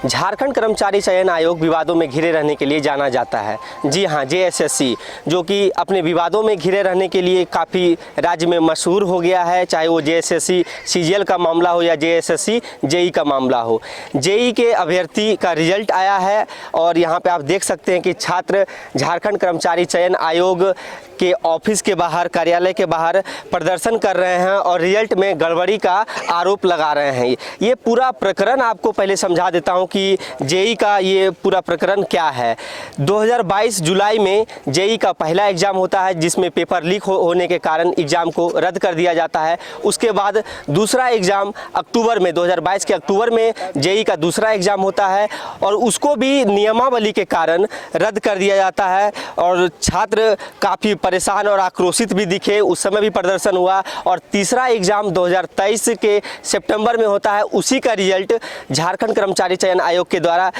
झारखंड कर्मचारी चयन आयोग विवादों में घिरे रहने के लिए जाना जाता है। जी हाँ, जेएसएससी जो कि अपने विवादों में घिरे रहने के लिए काफ़ी राज्य में मशहूर हो गया है, चाहे वो जेएसएससी सीजीएल का मामला हो या जेएसएससी जेई का मामला हो। जेई के अभ्यर्थी का रिजल्ट आया है और यहाँ पे आप देख सकते हैं कि छात्र झारखंड कर्मचारी चयन आयोग के ऑफिस के बाहर, कार्यालय के बाहर प्रदर्शन कर रहे हैं और रिजल्ट में गड़बड़ी का आरोप लगा रहे हैं। ये पूरा प्रकरण आपको पहले समझा देता हूं कि जेई का ये पूरा प्रकरण क्या है। 2022 जुलाई में जेई का पहला एग्ज़ाम होता है जिसमें पेपर लीक होने के कारण एग्ज़ाम को रद्द कर दिया जाता है। उसके बाद दूसरा एग्ज़ाम अक्टूबर में, 2022 के अक्टूबर में जेई का दूसरा एग्ज़ाम होता है और उसको भी नियमावली के कारण रद्द कर दिया जाता है और छात्र काफ़ी परेशान और आक्रोशित भी दिखे, उस समय भी प्रदर्शन हुआ। और तीसरा एग्ज़ाम 2023 के सितंबर में होता है, उसी का रिजल्ट झारखंड कर्मचारी चयन आयोग के द्वारा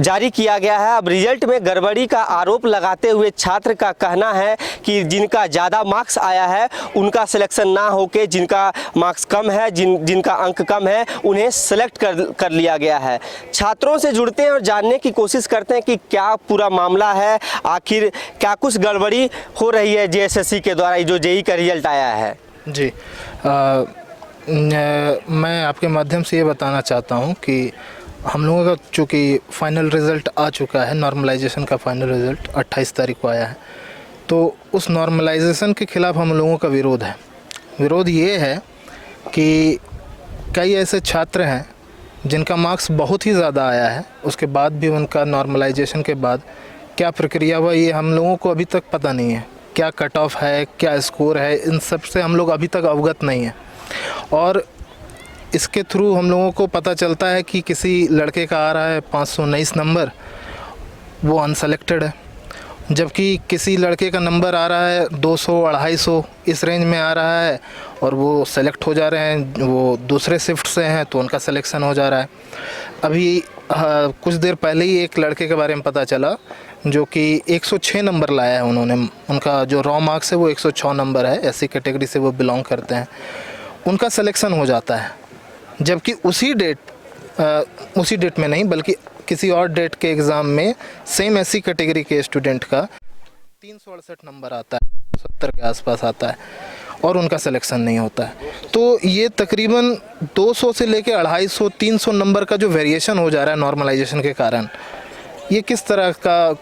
जारी किया गया है। अब रिजल्ट में गड़बड़ी का आरोप लगाते हुए छात्र का कहना है कि जिनका ज़्यादा मार्क्स आया है उनका सिलेक्शन ना होके जिनका मार्क्स कम है, जिनका अंक कम है, उन्हें सेलेक्ट कर लिया गया है। छात्रों से जुड़ते हैं और जानने की कोशिश करते हैं कि क्या पूरा मामला है, आखिर क्या कुछ गड़बड़ी हो रही है जेएसएससी के द्वारा जो जेई का रिजल्ट आया है। जी, मैं आपके माध्यम से ये बताना चाहता हूँ कि हम लोगों का चूँकि फ़ाइनल रिज़ल्ट आ चुका है, नॉर्मलाइजेशन का फ़ाइनल रिज़ल्ट 28 तारीख को आया है, तो उस नॉर्मलाइजेशन के ख़िलाफ़ हम लोगों का विरोध है। विरोध ये है कि कई ऐसे छात्र हैं जिनका मार्क्स बहुत ही ज़्यादा आया है, उसके बाद भी उनका नॉर्मलाइजेशन के बाद क्या प्रक्रिया हुआ ये हम लोगों को अभी तक पता नहीं है। क्या कट ऑफ है, क्या स्कोर है, इन सब से हम लोग अभी तक अवगत नहीं है। और इसके थ्रू हम लोगों को पता चलता है कि किसी लड़के का आ रहा है 519 नंबर, वो अनसेलेक्टेड है, जबकि किसी लड़के का नंबर आ रहा है 200-250 इस रेंज में आ रहा है और वो सेलेक्ट हो जा रहे हैं, वो दूसरे शिफ्ट से हैं तो उनका सिलेक्शन हो जा रहा है। अभी कुछ देर पहले ही एक लड़के के बारे में पता चला जो कि 106 नंबर लाया है उन्होंने, उनका जो रॉ मार्क्स है वो 106 नंबर है, एससी कैटेगरी से वो बिलोंग करते हैं, उनका सिलेक्शन हो जाता है। जबकि उसी डेट में नहीं बल्कि किसी और डेट के एग्ज़ाम में सेम एससी कैटेगरी के स्टूडेंट का 368 नंबर आता है, 70 के आसपास आता है और उनका सिलेक्शन नहीं होता है। तो ये तकरीबन 200 से लेके 250-300 नंबर का जो वेरिएशन हो जा रहा है नॉर्मलाइजेशन के कारण, ये किस तरह का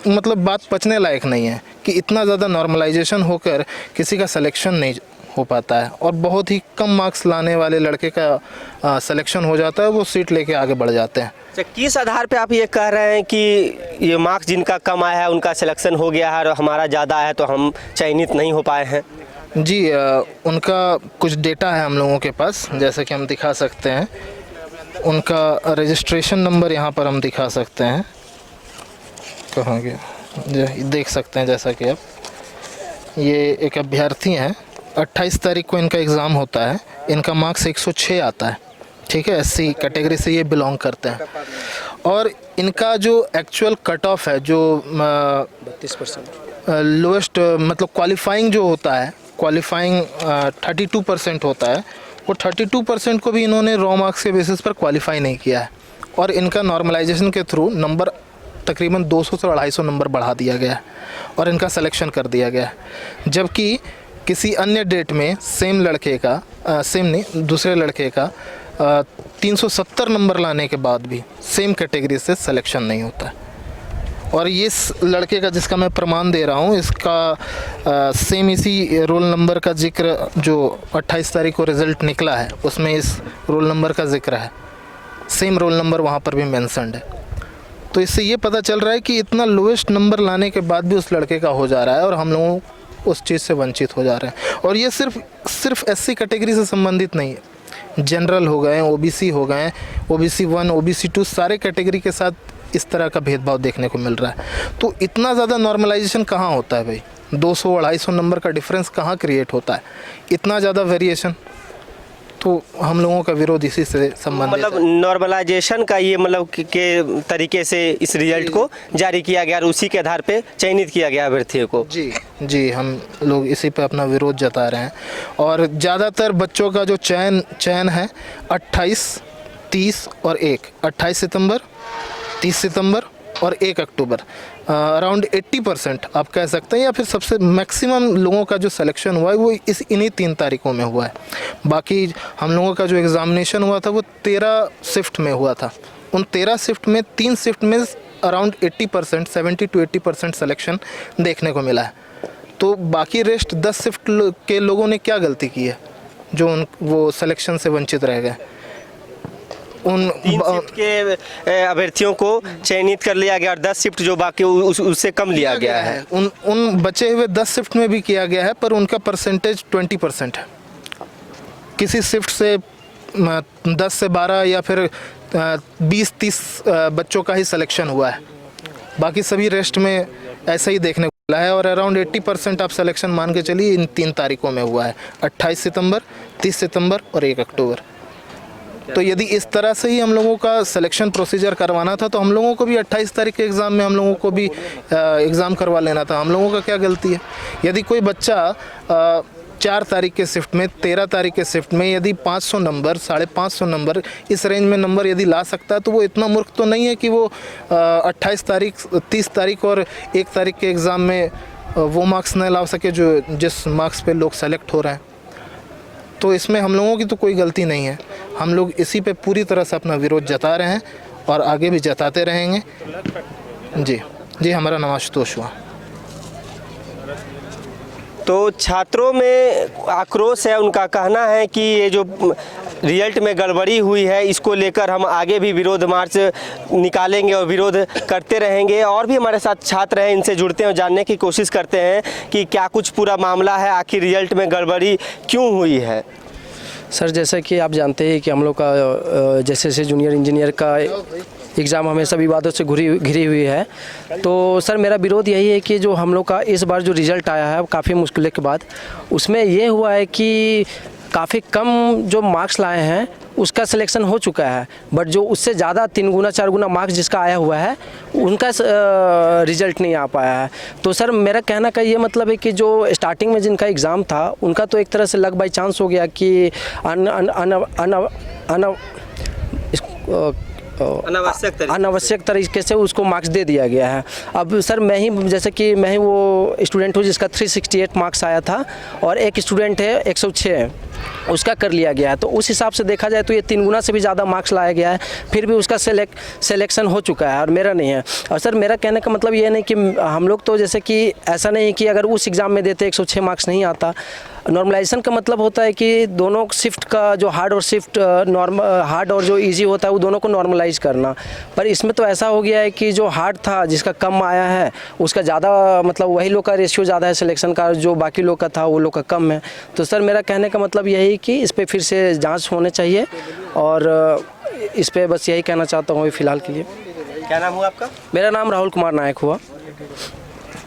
मतलब बात पचने लायक नहीं है कि इतना ज़्यादा नॉर्मलाइजेशन होकर किसी का सिलेक्शन नहीं हो पाता है और बहुत ही कम मार्क्स लाने वाले लड़के का सिलेक्शन हो जाता है, वो सीट लेके आगे बढ़ जाते हैं। किस आधार पे आप ये कह रहे हैं कि ये मार्क्स जिनका कम आया है उनका सिलेक्शन हो गया है और हमारा ज़्यादा है तो हम चयनित नहीं हो पाए हैं? जी, उनका कुछ डेटा है हम लोगों के पास, जैसे कि हम दिखा सकते हैं। उनका रजिस्ट्रेशन नंबर यहाँ पर हम दिखा सकते हैं, कहाँ गया, देख सकते हैं जैसा कि आप, ये एक अभ्यर्थी हैं, 28 तारीख को इनका एग्ज़ाम होता है, इनका मार्क्स 106 आता है, ठीक है, एससी कैटेगरी से ये बिलोंग करते हैं और इनका जो एक्चुअल कट ऑफ है जो 32% लोएस्ट मतलब क्वालिफाइंग जो होता है, क्वालिफाइंग 32% होता है, वो 32% को भी इन्होंने रॉ मार्क्स के बेसिस पर क्वालिफाई नहीं किया है और इनका नॉर्मलाइजेशन के थ्रू नंबर तकरीबन 200 से 250 नंबर बढ़ा दिया गया है और इनका सिलेक्शन कर दिया गया है। जबकि किसी अन्य डेट में सेम लड़के का सेम नहीं दूसरे लड़के का 370 नंबर लाने के बाद भी सेम कैटेगरी से सिलेक्शन नहीं होता है। और ये इस लड़के का जिसका मैं प्रमाण दे रहा हूँ, इसका सेम इसी रोल नंबर का जिक्र जो 28 तारीख को रिज़ल्ट निकला है उसमें इस रोल नंबर का जिक्र है, सेम रोल नंबर वहाँ पर भी मेंशन्ड है। तो इससे ये पता चल रहा है कि इतना लोएस्ट नंबर लाने के बाद भी उस लड़के का हो जा रहा है और हम लोगों उस चीज़ से वंचित हो जा रहे हैं। और ये सिर्फ एससी कैटेगरी से संबंधित नहीं है, जनरल हो गए, ओबीसी हो गए, ओबीसी 1, ओबीसी 2, सारे कैटेगरी के साथ इस तरह का भेदभाव देखने को मिल रहा है। तो इतना ज़्यादा नॉर्मलाइजेशन कहाँ होता है भाई, 200-250 नंबर का डिफरेंस कहाँ क्रिएट होता है, इतना ज़्यादा वेरिएशन। तो हम लोगों का विरोध इसी से संबंधित मतलब नॉर्मलाइजेशन का ये मतलब के तरीके से इस रिजल्ट को जारी किया गया और उसी के आधार पे चयनित किया गया अभ्यर्थियों को। जी, हम लोग इसी पे अपना विरोध जता रहे हैं। और ज़्यादातर बच्चों का जो चयन है 28, 30 और 1, 28 सितंबर, 30 सितंबर और 1 अक्टूबर। अराउंड 80% आप कह सकते हैं, या फिर सबसे मैक्सिमम लोगों का जो सिलेक्शन हुआ है वो इन्हीं 3 तारीखों में हुआ है। बाकी हम लोगों का जो एग्ज़ामिनेशन हुआ था वो 13 शिफ्ट में हुआ था। उन 13 शिफ्ट में 3 शिफ्ट में अराउंड 80%, 70 to 80% सिलेक्शन देखने को मिला है। तो बाकी रेस्ट 10 शिफ्ट के लोगों ने क्या गलती की है जो वो सिलेक्शन से वंचित रह गए। उन 3 शिफ्ट के अभ्यर्थियों को चयनित कर लिया गया और 10 शिफ्ट जो बाकी उससे कम लिया गया है। उन बचे हुए 10 शिफ्ट में भी किया गया है, पर उनका परसेंटेज 20% है। किसी शिफ्ट से 10 से 12 या फिर 20-30 बच्चों का ही सिलेक्शन हुआ है। बाकी सभी रेस्ट में ऐसा ही देखने को मिला है। और अराउंड 80% आप सिलेक्शन मान के चलिए इन 3 तारीखों में हुआ है, 28 सितंबर, 30 सितंबर और 1 अक्टूबर। तो यदि इस तरह से ही हम लोगों का सिलेक्शन प्रोसीजर करवाना था तो हम लोगों को भी 28 तारीख के एग्ज़ाम में हम लोगों को भी एग्ज़ाम करवा लेना था। हम लोगों का क्या गलती है? यदि कोई बच्चा 4 तारीख के शिफ्ट में, 13 तारीख के शिफ्ट में यदि 500 नंबर, 550 नंबर, इस रेंज में नंबर यदि ला सकता है तो वो इतना मूर्ख तो नहीं है कि वो 28 तारीख, 30 तारीख और 1 तारीख के एग्ज़ाम में वो मार्क्स न ला सके जो जिस मार्क्स पे लोग सेलेक्ट हो रहे हैं। तो इसमें हम लोगों की तो कोई गलती नहीं है। हम लोग इसी पे पूरी तरह से अपना विरोध जता रहे हैं और आगे भी जताते रहेंगे। जी, हमारा नाम आशुतोष हुआ। तो छात्रों में आक्रोश है, उनका कहना है कि ये जो रिजल्ट में गड़बड़ी हुई है इसको लेकर हम आगे भी विरोध मार्च निकालेंगे और विरोध करते रहेंगे। और भी हमारे साथ छात्र हैं, इनसे जुड़ते हैं और जानने की कोशिश करते हैं कि क्या कुछ पूरा मामला है, आखिर रिजल्ट में गड़बड़ी क्यों हुई है। सर, जैसा कि आप जानते हैं कि हम लोग का जैसे जूनियर इंजीनियर का एग्ज़ाम हमेशा विवादों से घिरी हुई है। तो सर मेरा विरोध यही है कि जो हम लोग का इस बार जो रिज़ल्ट आया है काफ़ी मुश्किल के बाद, उसमें ये हुआ है कि काफ़ी कम जो मार्क्स लाए हैं उसका सिलेक्शन हो चुका है, बट जो उससे ज़्यादा 3 गुना 4 गुना मार्क्स जिसका आया हुआ है उनका रिज़ल्ट नहीं आ पाया है। तो सर मेरा कहना का ये मतलब है कि जो स्टार्टिंग में जिनका एग्ज़ाम था उनका तो एक तरह से लक बाई चांस हो गया कि अनावश्यक तरीके से उसको मार्क्स दे दिया गया है। अब सर मैं ही जैसे कि मैं ही वो स्टूडेंट हूँ जिसका 368 मार्क्स आया था और एक स्टूडेंट है 106 उसका कर लिया गया है। तो उस हिसाब से देखा जाए तो ये 3 गुना से भी ज़्यादा मार्क्स लाया गया है, फिर भी उसका सिलेक्शन हो चुका है और मेरा नहीं है। और सर मेरा कहने का मतलब ये नहीं कि हम लोग तो जैसे कि ऐसा नहीं कि अगर उस एग्ज़ाम में देते 106 मार्क्स नहीं आता। नॉर्मलाइजेशन का मतलब होता है कि दोनों शिफ्ट का जो हार्ड और जो इजी होता है वो दोनों को नॉर्मलाइज करना। पर इसमें तो ऐसा हो गया है कि जो हार्ड था जिसका कम आया है उसका ज़्यादा, मतलब वही लोग का रेशियो ज़्यादा है सिलेक्शन का, जो बाकी लोग का था वो लोग का कम है। तो सर मेरा कहने का मतलब यही कि इस पर फिर से जाँच होने चाहिए और इस पर बस यही कहना चाहता हूँ फ़िलहाल के लिए। क्या नाम हुआ आपका? मेरा नाम राहुल कुमार नायक हुआ।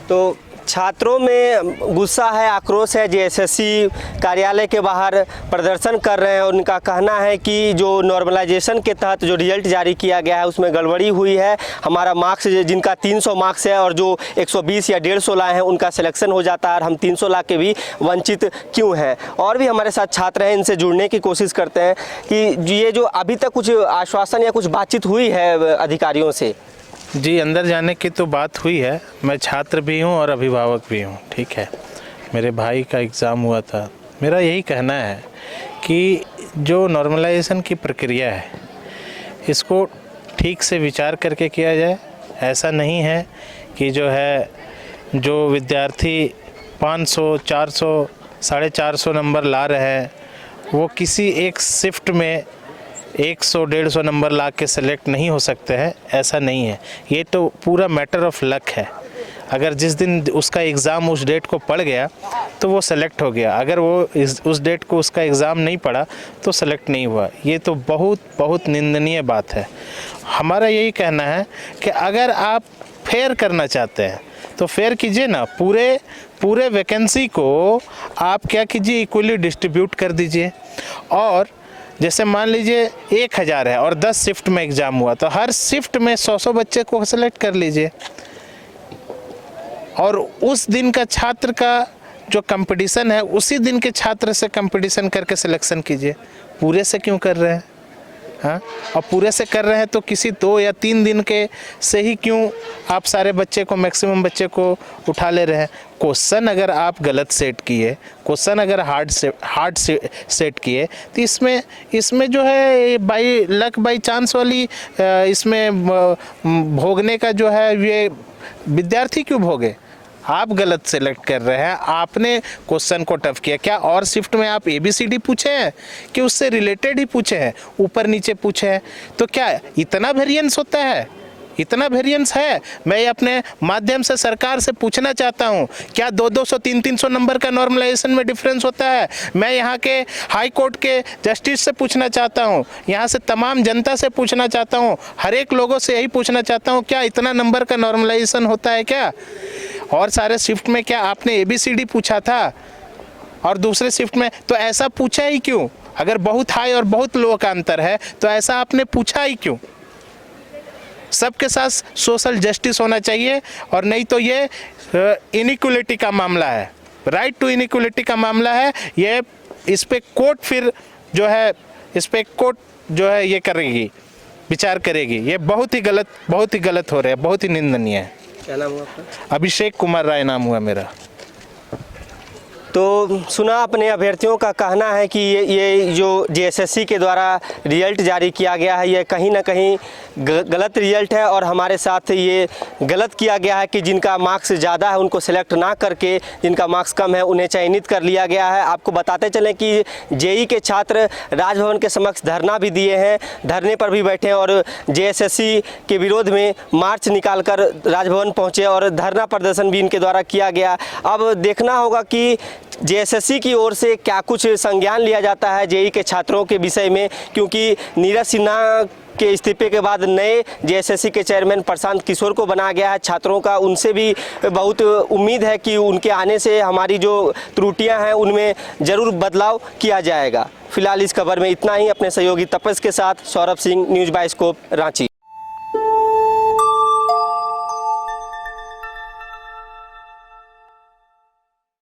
तो छात्रों में गुस्सा है, आक्रोश है, जेएसएससी कार्यालय के बाहर प्रदर्शन कर रहे हैं। उनका कहना है कि जो नॉर्मलाइजेशन के तहत जो रिजल्ट जारी किया गया है उसमें गड़बड़ी हुई है। हमारा मार्क्स जिनका 300 मार्क्स है और जो 120 या 150 लाए हैं उनका सिलेक्शन हो जाता है और हम 300 ला के भी वंचित क्यों हैं। और भी हमारे साथ छात्र हैं, इनसे जुड़ने की कोशिश करते हैं कि ये जो अभी तक कुछ आश्वासन या कुछ बातचीत हुई है अधिकारियों से। जी, अंदर जाने की तो बात हुई है। मैं छात्र भी हूँ और अभिभावक भी हूँ, ठीक है। मेरे भाई का एग्ज़ाम हुआ था। मेरा यही कहना है कि जो नॉर्मलाइजेशन की प्रक्रिया है इसको ठीक से विचार करके किया जाए। ऐसा नहीं है कि जो विद्यार्थी 500, 400, 450 नंबर ला रहे हैं वो किसी एक शिफ्ट में 100-150 नंबर ला के सेलेक्ट नहीं हो सकते हैं। ऐसा नहीं है, ये तो पूरा मैटर ऑफ लक है। अगर जिस दिन उसका एग्ज़ाम उस डेट को पड़ गया तो वो सेलेक्ट हो गया, अगर वो उस डेट को उसका एग्ज़ाम नहीं पड़ा तो सेलेक्ट नहीं हुआ। ये तो बहुत निंदनीय बात है। हमारा यही कहना है कि अगर आप फेयर करना चाहते हैं तो फेयर कीजिए ना, पूरे वैकेंसी को आप क्या कीजिए, इक्वली डिस्ट्रीब्यूट कर दीजिए। और जैसे मान लीजिए 1000 है और 10 शिफ्ट में एग्ज़ाम हुआ तो हर शिफ्ट में 100 बच्चे को सेलेक्ट कर लीजिए और उस दिन का छात्र का जो कंपटीशन है उसी दिन के छात्र से कंपटीशन करके सिलेक्शन कीजिए। पूरे से क्यों कर रहे हैं? हाँ, और पूरे से कर रहे हैं तो किसी 2 या 3 दिन के से ही क्यों आप सारे बच्चे को, मैक्सिमम बच्चे को उठा ले रहे हैं। क्वेश्चन अगर आप गलत सेट किए, क्वेश्चन अगर हार्ड सेट किए, तो इसमें जो है बाई लक बाई चांस वाली इसमें भोगने का जो है ये विद्यार्थी क्यों भोगे। आप गलत सेलेक्ट कर रहे हैं, आपने क्वेश्चन को टफ किया। क्या और शिफ्ट में आप ABCD पूछे हैं कि उससे रिलेटेड ही पूछे हैं, ऊपर नीचे पूछे हैं? तो क्या इतना वेरिएंस होता है? इतना वेरिएंस है? मैं अपने माध्यम से सरकार से पूछना चाहता हूं, क्या 200 300 नंबर का नॉर्मलाइजेशन में डिफरेंस होता है? मैं यहाँ के हाई कोर्ट के जस्टिस से पूछना चाहता हूं, यहाँ से तमाम जनता से पूछना चाहता हूं, हर एक लोगों से यही पूछना चाहता हूं, क्या इतना नंबर का नॉर्मलाइजेशन होता है क्या? और सारे शिफ्ट में क्या आपने ABCD पूछा था? और दूसरे शिफ्ट में तो ऐसा पूछा ही क्यों? अगर बहुत हाई और बहुत लो का अंतर है तो ऐसा आपने पूछा ही क्यों? सबके साथ सोशल जस्टिस होना चाहिए, और नहीं तो ये इनइक्वलिटी का मामला है, राइट टू इनइक्वलिटी का मामला है। ये इस पे कोर्ट फिर जो है, इस पे कोर्ट जो है ये करेगी, विचार करेगी। ये बहुत ही गलत हो रहा है, बहुत ही निंदनीय है। क्या नाम हुआ आपका? अभिषेक कुमार राय नाम हुआ मेरा। तो सुना अपने अभ्यर्थियों का कहना है कि ये जो JSSC के द्वारा रिजल्ट जारी किया गया है, ये कहीं ना कहीं गलत रिजल्ट है, और हमारे साथ ये गलत किया गया है कि जिनका मार्क्स ज़्यादा है उनको सेलेक्ट ना करके जिनका मार्क्स कम है उन्हें चयनित कर लिया गया है। आपको बताते चलें कि JEE के छात्र राजभवन के समक्ष धरना भी दिए हैं, धरने पर भी बैठे हैं, और JSSC के विरोध में मार्च निकाल कर राजभवन पहुँचे और धरना प्रदर्शन भी इनके द्वारा किया गया। अब देखना होगा कि JSSC की ओर से क्या कुछ संज्ञान लिया जाता है JEE के छात्रों के विषय में, क्योंकि नीरज सिन्हा के इस्तीफे के बाद नए JSSC के चेयरमैन प्रशांत किशोर को बनाया गया है। छात्रों का उनसे भी बहुत उम्मीद है कि उनके आने से हमारी जो त्रुटियां हैं उनमें ज़रूर बदलाव किया जाएगा। फिलहाल इस खबर में इतना ही। अपने सहयोगी तपस के साथ सौरभ सिंह, न्यूज़ बाइस्कोप, रांची।